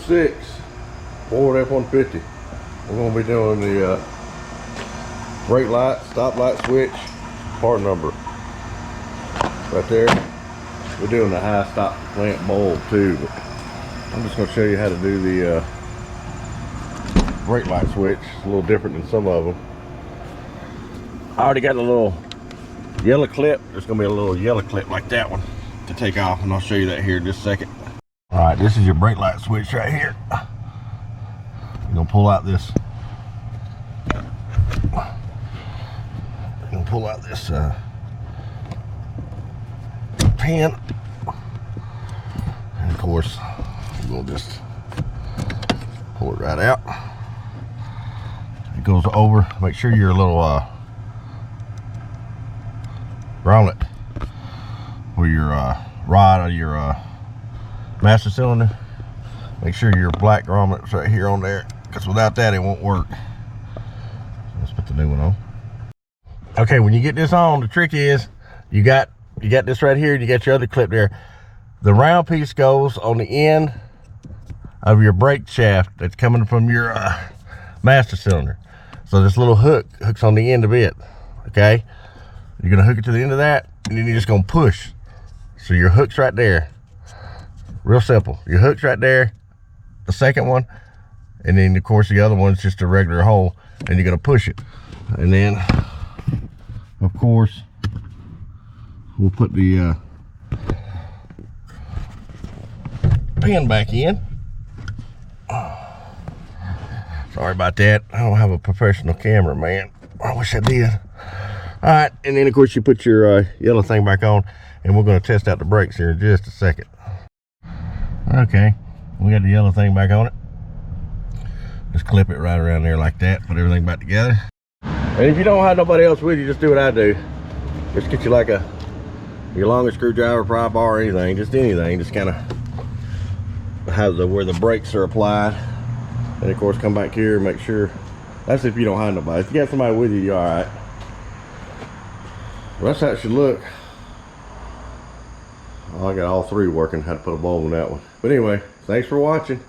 6 Ford F-150. We're going to be doing the brake light, stop light switch, part number. Right there. We're doing the high stop lamp bulb too, but I'm just going to show you how to do the brake light switch. It's a little different than some of them. I already got a little yellow clip. There's going to be a little yellow clip like that one to take off, and I'll show you that here in just a second. All right, this is your brake light switch right here. You're going to pull out this. You're going to pull out this pin, and of course we'll just pull it right out. It goes over. Make sure your little grommet or your rod or your master cylinder, make sure your black grommet's right here on there, because without that it won't work. Let's put the new one on. Okay, when you get this on, the trick is you got this right here, and you got your other clip there. The round piece goes on the end of your brake shaft that's coming from your master cylinder. So this little hooks on the end of it. Okay, you're gonna hook it to the end of that, and then you're just gonna push. So your hook's right there. Real simple. Your hook's right there, the second one, and then of course the other one's just a regular hole, and you're gonna push it. And then of course we'll put the pin back in. Sorry about that. I don't have a professional camera, man. I wish I did. All right, and then of course you put your yellow thing back on, and we're going to test out the brakes here in just a second. Okay, we got the yellow thing back on it. Just clip it right around there like that. Put everything back together. And if you don't have nobody else with you, just do what I do. Just get you like your longest screwdriver, pry bar, or anything, just anything. Just kind of have where the brakes are applied, and of course come back here and make sure. That's if you don't have nobody. If you got somebody with you, you're all right. Well, that's how it should look. Oh, I got all three working. Had to put a bulb in that one. But anyway, thanks for watching.